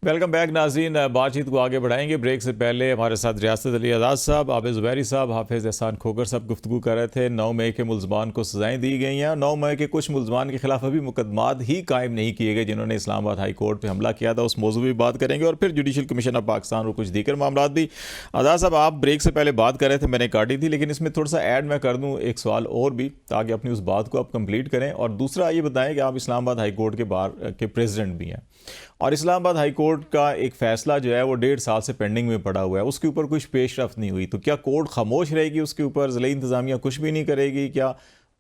Welcome back नाज़रीन। बातचीत को आगे बढ़ाएंगे। ब्रेक से पहले हमारे साथ रियासत अली आज़ाद साहब, आबिद ज़ुबैरी साहब, हाफिज़ एहसान खोकर साहब गुफ्तगू कर रहे थे। 9 मई के मुलज़मान को सज़ाएं दी गई हैं। 9 मई के कुछ मुलज़मान के खिलाफ अभी मुकदमात ही कायम नहीं किए गए जिन्होंने इस्लामाबाद हाई कोर्ट पर हमला किया था। उस मौजू भी बात करेंगे और फिर जुडिशल कमीशन ऑफ पाकिस्तान और कुछ दीगर मामला भी। आज़ाद साहब, आप ब्रेक से पहले बात कर रहे थे, मैंने काटी थी, लेकिन इसमें थोड़ा सा ऐड मैं कर दूँ एक सवाल और भी, ताकि अपनी उस बात को आप कंप्लीट करें। और दूसरा ये बताएं कि आप इस्लामाबाद हाई कोर्ट के बार के प्रेसिडेंट भी हैं और इस्लामाबाद हाई कोर्ट का एक फ़ैसला जो है वो 1.5 साल से पेंडिंग में पड़ा हुआ है, उसके ऊपर कुछ पेशरफ नहीं हुई, तो क्या कोर्ट खामोश रहेगी उसके ऊपर? ज़िला इंतज़ामिया कुछ भी नहीं करेगी? क्या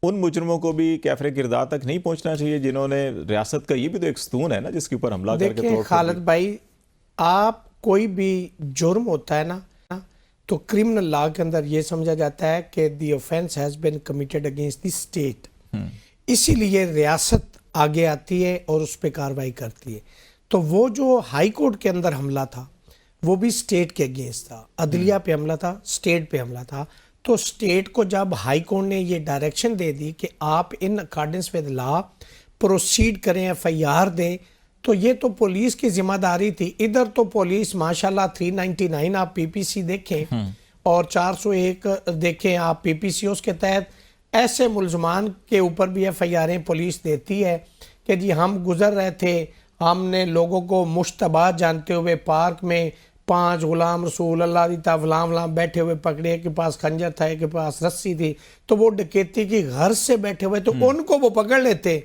उन मुजरमों को भी कैफरे किरदार तक नहीं पहुंचना चाहिए जिन्होंने रियासत का, ये भी तो एक स्तून है ना जिसके ऊपर हमला करके देखिए खालिद भाई, आप कोई भी जुर्म होता है ना, तो क्रिमिनल लॉ के अंदर ये समझा जाता है कि the offence has been committed against the state. इसीलिए रियासत आगे आती है और उस पर कार्रवाई करती है। तो वो जो हाई कोर्ट के अंदर हमला था वो भी स्टेट के अगेंस्ट था, अदलिया पे हमला था, स्टेट पे हमला था। तो स्टेट को जब हाई कोर्ट ने ये डायरेक्शन दे दी कि आप in accordance with law proceed करें, एफआईआर दें, तो ये तो पुलिस की जिम्मेदारी थी। इधर तो पुलिस माशाल्लाह 399 आप पीपीसी देखें और 401 देखें आप पीपीसी, के तहत ऐसे मुलजमान के ऊपर भी एफआईआरें पुलिस देती है कि जी हम गुजर रहे थे, हमने लोगों को मुश्तबा जानते हुए पार्क में 5 गुलाम रसूल अल्लाह दी गुलाम बैठे हुए पकड़े, एक के पास खंजर था, एक के पास रस्सी थी, तो वो डकैती की घर से बैठे हुए, तो उनको वो पकड़ लेते।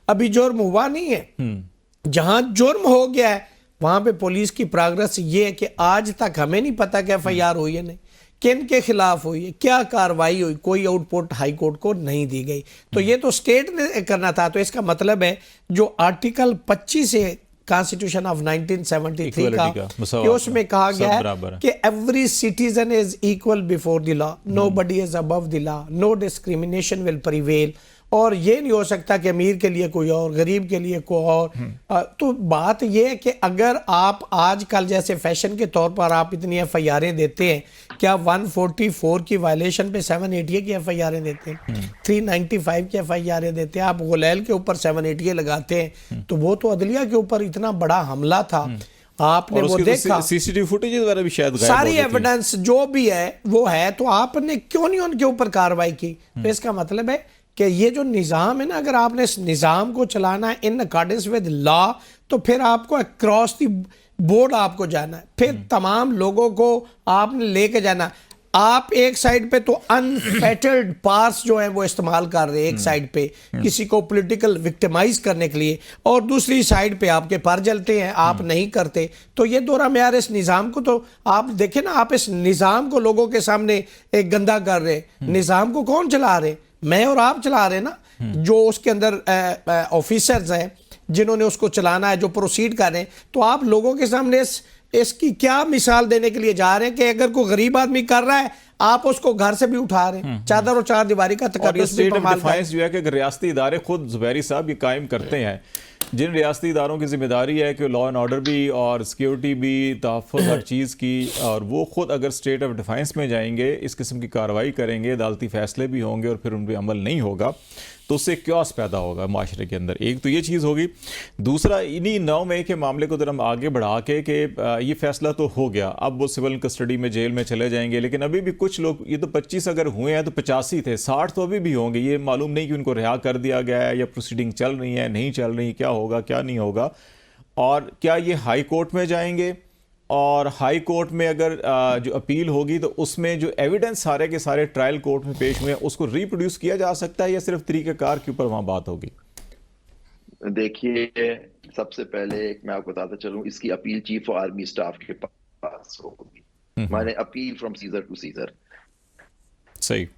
अभी जुर्म हुआ नहीं है। जहां जुर्म हो गया है वहां पे पुलिस की प्रोग्रेस ये है कि आज तक हमें नहीं पता कि एफआईआर हुई है, नहीं किन के खिलाफ हुई है, क्या कार्रवाई हुई, कोई आउटपुट हाई कोर्ट को नहीं दी गई। तो ये तो स्टेट ने करना था। तो इसका मतलब है जो आर्टिकल 25 है कॉन्स्टिट्यूशन ऑफ 1973 का, कि उसमें कहा गया है कि every citizen is equal before the law, nobody is above the law, no discrimination will prevail. और ये नहीं हो सकता कि अमीर के लिए कोई और, गरीब के लिए कोई और। तो बात ये है कि अगर आप आजकल जैसे फैशन के तौर पर आप इतनी एफआईआरें देते हैं, क्या 144 की वायलेशन पे 780 की एफआईआरें देते हैं, 395 की एफआईआरें देते हैं, आप गुलैल के ऊपर 780 लगाते हैं, तो वो तो अदलिया के ऊपर इतना बड़ा हमला था। आपने वो देखा, सीसीटीवी फुटेज वगैरह भी शायद सारी एविडेंस जो भी है वो है, तो आपने क्यों नहीं उनके ऊपर कार्रवाई की? तो इसका मतलब है कि ये जो निज़ाम है ना, अगर आपने इस निज़ाम को चलाना है इन अकॉर्डेंस विद लॉ, तो फिर आपको अक्रॉस द बोर्ड आपको जाना है, फिर तमाम लोगों को आपने लेके जाना। आप एक साइड पे तो अनफेटर्ड पार्स जो है वो इस्तेमाल कर रहे हैं एक साइड पे किसी को पॉलिटिकल विक्टिमाइज करने के लिए, और दूसरी साइड पे आपके पर जलते हैं, आप नहीं करते। तो ये दोहरा मेयार इस निज़ाम को, तो आप देखें ना, आप इस निज़ाम को लोगों के सामने एक गंदा कर रहे हैं। निज़ाम को कौन चला रहे? मैं और आप चला रहे ना, जो उसके अंदर ऑफिसर्स हैं जिन्होंने उसको चलाना है, जो प्रोसीड कर रहे हैं। तो आप लोगों के सामने इसकी क्या मिसाल देने के लिए जा रहे हैं कि अगर कोई गरीब आदमी कर रहा है आप उसको घर से भी उठा रहे हैं, चादर और चार दीवारी का तकद्दुस भी पामाल कर। जो है कि रियासती इदारे खुद ज़ुबैरी साहब ये कायम करते हैं, जिन रियासती इदारों की जिम्मेदारी है कि लॉ एंड ऑर्डर भी और सिक्योरिटी भी, तहफ़्फ़ुज़ हर चीज़ की, और वो खुद अगर स्टेट ऑफ डिफेंस में जाएंगे, इस किस्म की कार्रवाई करेंगे, अदालती फ़ैसले भी होंगे और फिर उन पर अमल नहीं होगा, तो उससे क्योस पैदा होगा माशरे के अंदर। एक तो ये चीज़ होगी। दूसरा, इन्हीं 9 मई के मामले को अगर हम आगे बढ़ा के कि ये फैसला तो हो गया, अब वो सिविल कस्टडी में जेल में चले जाएंगे, लेकिन अभी भी कुछ लोग, ये तो 25 अगर हुए हैं तो 85 थे, 60 तो अभी भी होंगे। ये मालूम नहीं कि उनको रिहा कर दिया गया है या प्रोसीडिंग चल रही है, नहीं चल रही, क्या होगा क्या नहीं होगा। और क्या ये हाई कोर्ट में जाएंगे, और हाई कोर्ट में अगर जो अपील होगी तो उसमें जो एविडेंस सारे के सारे ट्रायल कोर्ट में पेश हुए हैं उसको रिप्रोड्यूस किया जा सकता है, या सिर्फ तरीक़ाकार के ऊपर वहां बात होगी? देखिए, सबसे पहले एक मैं आपको बताता चलूं, इसकी अपील चीफ आर्मी स्टाफ के पास होगी। माने appeal from Caesar to Caesar. सही।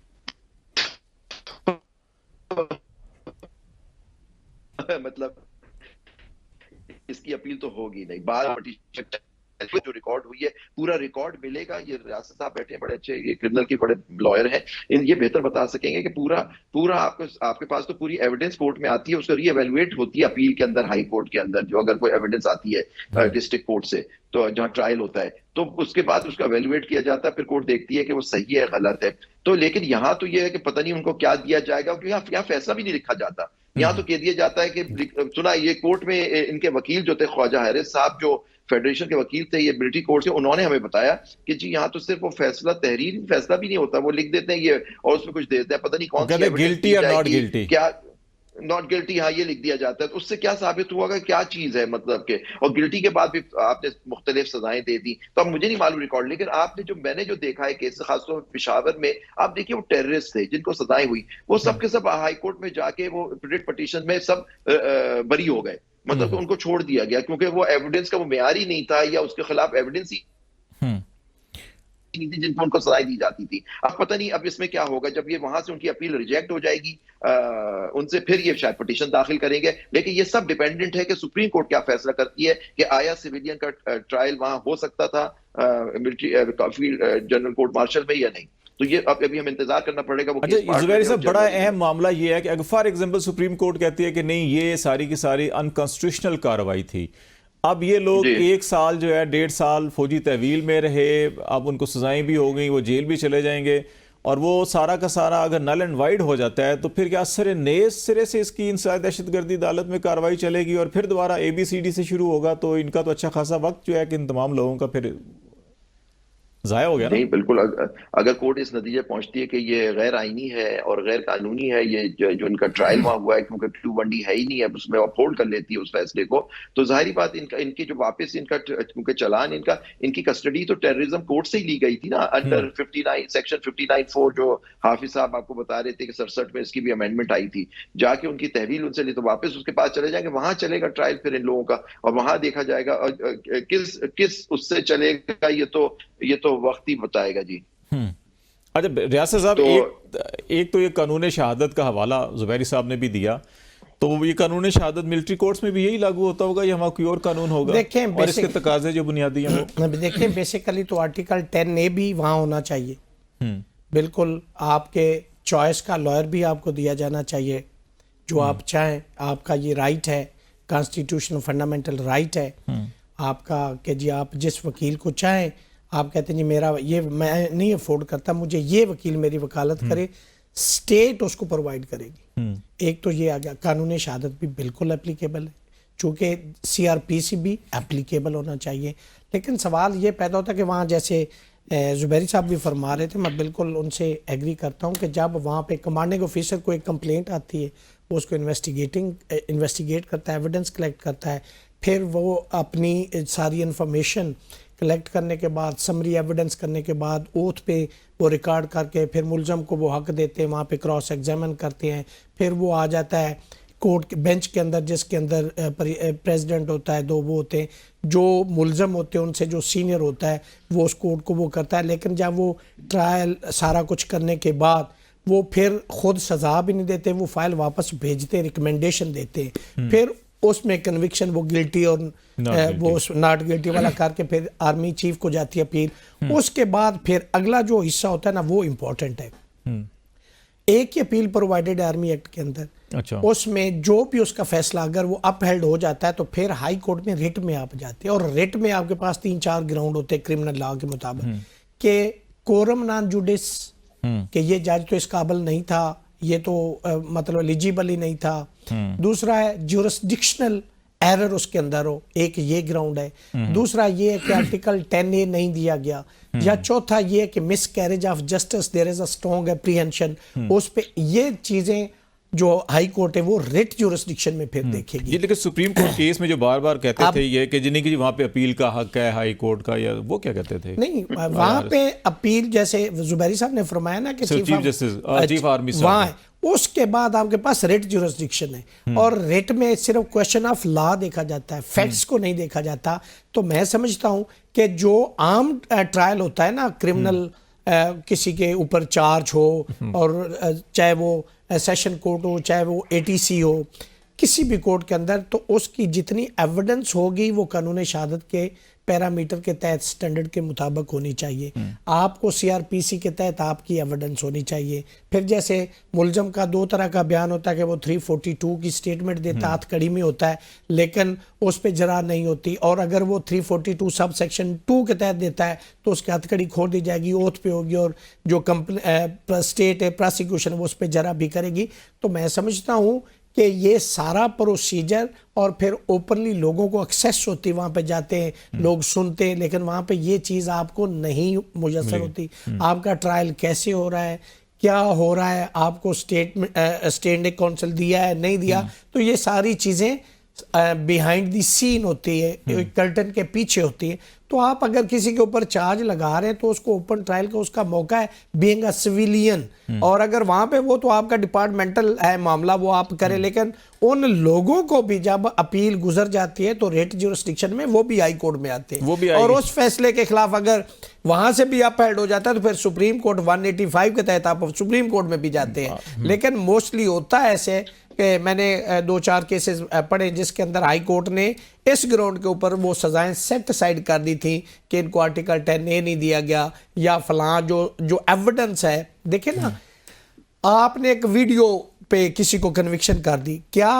मतलब इसकी अपील तो होगी नहीं, बार जो रिकॉर्ड हुई है पूरा रिकॉर्ड मिलेगा। ये रियासत साहब बैठे हैं, बड़े अच्छे, ये क्रिमिनल के बड़े लॉयर हैं, ये बेहतर बता सकेंगे कि पूरा आपके पास तो पूरी एविडेंस कोर्ट में आती है, उसको रीएवैल्यूएट होती है अपील के अंदर, हाई कोर्ट के अंदर, जो अगर कोई एविडेंस आती है डिस्ट्रिक्ट कोर्ट से, तो जहां ट्रायल होता है, तो उसके बाद उसका एवेल्युएट किया जाता है, फिर कोर्ट देखती है कि वो सही है गलत है। तो लेकिन यहाँ तो ये है कि पता नहीं उनको क्या दिया जाएगा, क्योंकि यहाँ फैसला भी नहीं लिखा जाता। यहाँ तो कह दिया जाता है कि सुना ये कोर्ट में इनके वकील जो थे ख्वाजा हारिस साहब जो फेडरेशन के वकील थे ये मिलिट्री कोर्ट से, उन्होंने हमें बताया कि जी यहाँ तो सिर्फ वो फैसला तहरीर फैसला भी नहीं होता, वो लिख देते हैं ये और उसमें कुछ दे देते हैं, पता नहीं कौन सी गिल्टी या नॉट गिल्टी, क्या नॉट गिल्टी, हाँ ये लिख दिया जाता है। तो उससे क्या साबित हुआ कि क्या चीज है मतलब के, और गिल्टी के बाद भी आपने मुख्तलिफ सजाएं दे दी। तो अब मुझे नहीं मालूम रिकॉर्ड, लेकिन आपने जो मैंने जो देखा है केस खासतौर पर पेशावर में, आप देखिए वो टेररिस्ट थे जिनको सजाएं हुई, वो सब के सब हाई कोर्ट में जाके वो रिट पिटीशन में सब बरी हो गए, मतलब उनको छोड़ दिया गया क्योंकि वो एविडेंस का वो मेयार ही नहीं था या उसके खिलाफ एविडेंस ही नहीं थी जिनको उनको सजाएं दी जाती थी। अब पता नहीं अब इसमें क्या होगा, जब ये वहां से उनकी अपील रिजेक्ट हो जाएगी उनसे फिर ये शायद पिटीशन दाखिल करेंगे, लेकिन ये सब डिपेंडेंट है कि सुप्रीम कोर्ट क्या फैसला करती है कि आया सिविलियन का ट्रायल वहां हो सकता था मिलिट्री जनरल कोर्ट मार्शल में या नहीं। तो ये अब अभी हम इंतजार करना पड़ेगा। वो अच्छा जुबैर साहब, बड़ा अहम मामला ये है कि अगर फॉर एग्जांपल सुप्रीम कोर्ट कहती है कि नहीं ये सारी की सारी अनकॉन्स्टिट्यूशनल कार्रवाई थी, अब ये लोग 1 साल जो है 1.5 साल फौजी तहवील में रहे, अब उनको सजाएं भी हो गई, वो जेल भी चले जाएंगे, और वो सारा का सारा अगर नल एंड वाइड हो जाता है तो फिर क्या नए सिरे से इसकी इंसदाद दहशतगर्दी अदालत में कार्रवाई चलेगी और फिर दोबारा ABCD से शुरू होगा? तो इनका तो अच्छा खासा वक्त जो है कि इन तमाम लोगों का फिर जाया हो गया ना? नहीं बिल्कुल, अगर कोर्ट इस नतीजे पहुंचती है कि ये गैर आईनी है और गैर कानूनी है, ये जो इनका ट्रायल वहां हुआ है क्योंकि 2-1D है ही नहीं है, उसमें अपहोल्ड कर लेती है उस फैसले को, तो जाहिर बात इनकी जो वापस इनका क्योंकि चलान इनकी कस्टडी तो टेररिज्म कोर्ट से ही ली गई थी ना, अंडर 59 सेक्शन 59(4) जो हाफिज साहब आपको बता रहे थे कि 67 में इसकी भी अमेंडमेंट आई थी, जाके उनकी तहवील उनसे ली तो वापस उसके पास चले जाएंगे, वहां चलेगा ट्रायल फिर इन लोगों का, और वहां देखा जाएगा किस उससे चलेगा, ये तो वक्त ही बताएगा जी। अच्छा रियासत साहब, एक तो ये कानून शहादत का हवाला जुबैरी साहब ने भी दिया, तो ये कानून शहादत मिलिट्री कोर्ट्स में भी यही लागू होता होगा या हमारा कोई और कानून होगा? देखें और इसके तकाजे जो बुनियादी हैं वो देखें, बेसिकली तो आर्टिकल 10A भी वहां होना चाहिए। बिल्कुल आपके चॉइस का लॉयर भी आपको दिया जाना चाहिए, जो आप चाहें, आपका ये राइट है, कॉन्स्टिट्यूशनल फंडामेंटल राइट है आपका कि जी आप जिस वकील को चाहें, आप कहते हैं जी मेरा ये मैं नहीं अफोर्ड करता, मुझे ये वकील मेरी वकालत करे, स्टेट उसको प्रोवाइड करेगी। एक तो ये आ गया। कानून शहादत भी बिल्कुल एप्लीकेबल है, चूँकि CRPC भी एप्लीकेबल होना चाहिए, लेकिन सवाल ये पैदा होता है कि वहाँ जैसे जुबैरी साहब भी फरमा रहे थे, मैं बिल्कुल उनसे एग्री करता हूँ कि जब वहाँ पे कमांडिंग ऑफिसर को एक कंप्लेंट आती है, वो उसको इन्वेस्टिगेट करता है, एविडेंस कलेक्ट करता है, फिर वो अपनी सारी इंफॉर्मेशन कलेक्ट करने के बाद, समरी एविडेंस करने के बाद, ओथ पे वो रिकॉर्ड करके फिर मुलजम को वो हक देते हैं, वहाँ पे क्रॉस एग्जामिन करते हैं, फिर वो आ जाता है कोर्ट के बेंच के अंदर, जिसके अंदर प्रेसिडेंट होता है, 2 वो होते हैं, जो मुलजम होते हैं उनसे जो सीनियर होता है वो उस कोर्ट को वो करता है, लेकिन जब वो ट्रायल सारा कुछ करने के बाद वो फिर खुद सज़ा भी नहीं देते, वो फाइल वापस भेजते, रिकमेंडेशन देते हैं, फिर उसमें कन्विक्शन वो गिल्टी और वो नॉट गिल्टी वाला करके फिर आर्मी चीफ को जाती है अपील। उसके बाद फिर अगला जो हिस्सा होता है ना, वो इम्पोर्टेंट है। एक ही अपील प्रोवाइडेड आर्मी एक्ट के अंदर, अच्छा, उसमें जो भी उसका फैसला अगर वो अपहेल्ड हो जाता है तो फिर हाई कोर्ट में रिट में आप जाते हैं, और रिट में आपके पास 3-4 ग्राउंड होते हैं क्रिमिनल लॉ के मुताबिक कि कोरम नॉन जुडिस, कि ये जज तो इस काबिल नहीं था, ये तो मतलब एलिजिबल ही नहीं था। दूसरा है ज्यूरिसडिक्शनल एरर उसके अंदर हो, एक ये ग्राउंड है। दूसरा ये है कि आर्टिकल 10A नहीं दिया गया, या चौथा ये है कि miscarriage of justice, there is a strong apprehension. उस पे ये चीजें जो हाई कोर्ट है वो रिट ज्यूरिसडिक्शन में फिर देखेगी। ये लेकिन सुप्रीम कोर्ट केस में जो बार बार कहते थे ये कि जिन्हें की वहां पे अपील का हक है हाई कोर्ट का, या वो क्या कहते थे? नहीं, वहां पे अपील जैसे जुबैरी साहब ने फरमाया ना कि चीफ जस्टिस, चीफ आर्मी वहां, उसके बाद आपके पास रिट ज्यूरिसडिक्शन है, और रिट में सिर्फ क्वेश्चन ऑफ लॉ देखा जाता है, फैक्ट्स को नहीं देखा जाता। तो मैं समझता हूं कि जो आम ट्रायल होता है ना, क्रिमिनल किसी के ऊपर चार्ज हो, और चाहे वो सेशन कोर्ट हो, चाहे वो ATC हो, किसी भी कोर्ट के अंदर, तो उसकी जितनी एविडेंस होगी वो कानून शहादत के पैरामीटर के तहत, स्टैंडर्ड के मुताबिक होनी चाहिए। आपको CRPC के तहत आपकी एविडेंस होनी चाहिए। फिर जैसे मुलजम का 2 तरह का बयान होता है कि वो 342 की स्टेटमेंट देता है, हथकड़ी में होता है, लेकिन उस पर जरा नहीं होती, और अगर वो 342 सब सेक्शन 2 के तहत देता है तो उसकी हथकड़ी खोल दी जाएगी, ओथ पे होगी, और जो स्टेट है प्रोसिक्यूशन वो उस पर जरा भी करेगी। तो मैं समझता हूँ कि ये सारा प्रोसीजर और फिर ओपनली लोगों को एक्सेस होती, वहाँ पे जाते हैं लोग, सुनते हैं, लेकिन वहाँ पे ये चीज़ आपको नहीं मुयसर होती। आपका ट्रायल कैसे हो रहा है, क्या हो रहा है, आपको स्टैंडिंग काउंसिल दिया है नहीं दिया, तो ये सारी चीज़ें बिहाइंड द सीन होती है, कर्टन के पीछे होती है। तो आप अगर किसी के ऊपर चार्ज लगा रहे हैं तो उसको ओपन ट्रायल का उसका मौका है, बीइंग अ सिविलियन। और अगर वहां पे वो तो आपका डिपार्टमेंटल है मामला, वो आप करें, लेकिन उन लोगों को भी जब अपील गुजर जाती है तो रेट ज्यूरिसडिक्शन में वो भी हाई कोर्ट में आते हैं, और उस फैसले के खिलाफ अगर वहां से भी अपहेल्ड हो जाता है तो फिर सुप्रीम कोर्ट 185 के तहत आप सुप्रीम कोर्ट में भी जाते हैं। लेकिन मोस्टली होता है ऐसे कि मैंने 2-4 केसेस पढ़े जिसके अंदर हाई कोर्ट ने इस ग्राउंड के ऊपर वो सजाएं सेट साइड कर दी थी कि इनको आर्टिकल 10A नहीं दिया गया, या फलां जो एविडेंस है। देखे ना, आपने एक वीडियो पे किसी को कन्विक्शन कर दी, क्या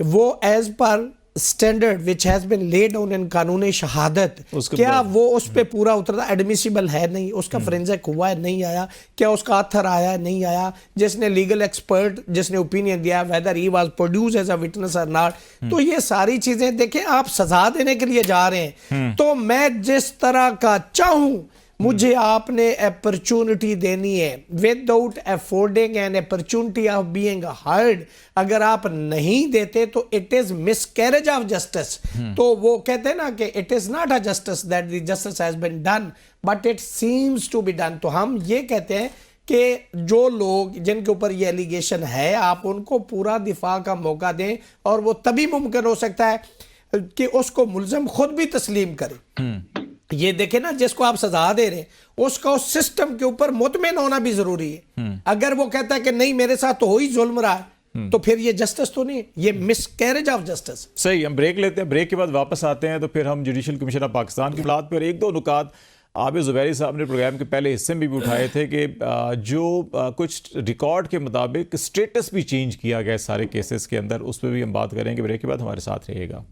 वो as per standard which has been laid on in कानून शहादत, क्या वो उस पे पूरा उतरता? एडमिसिबल है नहीं, उसका फोरेंसिक हुआ है नहीं आया, क्या उसका ऑथर आया है नहीं आया, जिसने लीगल एक्सपर्ट जिसने ओपिनियन दिया whether he was produce as a witness और नॉट। तो ये सारी चीजें देखें, आप सजा देने के लिए जा रहे हैं, तो मैं जिस तरह का चाहूं मुझे आपने अपॉर्चुनिटी देनी है without affording an opportunity of being heard. अगर आप नहीं देते तो it is miscarriage of justice. तो वो कहते हैं ना कि it is not a justice that the justice has been done but it seems to be done. तो हम ये कहते हैं कि जो लोग जिनके ऊपर ये एलिगेशन है, आप उनको पूरा दिफा का मौका दें, और वो तभी मुमकिन हो सकता है कि उसको मुलजिम खुद भी तस्लीम करे। ये देखे ना, जिसको आप सजा दे रहे हैं उसका उस सिस्टम के ऊपर मुतमिन होना भी जरूरी है। अगर वो कहता है कि नहीं मेरे साथ तो हो ही जुल्म रहा है, तो फिर ये जस्टिस तो नहीं, ये मिसकैरेज ऑफ जस्टिस। सही, हम ब्रेक लेते हैं, ब्रेक के बाद वापस आते हैं तो फिर हम जुडिशल कमीशन ऑफ पाकिस्तान की बात पर 1-2 नुकात आबिद ज़ुबैरी साहब ने प्रोग्राम के पहले हिस्से में भी उठाए थे कि जो कुछ रिकॉर्ड के मुताबिक स्टेटस भी चेंज किया गया सारे केसेस के अंदर, उस पर भी हम बात करेंगे। ब्रेक के बाद हमारे साथ रहिएगा।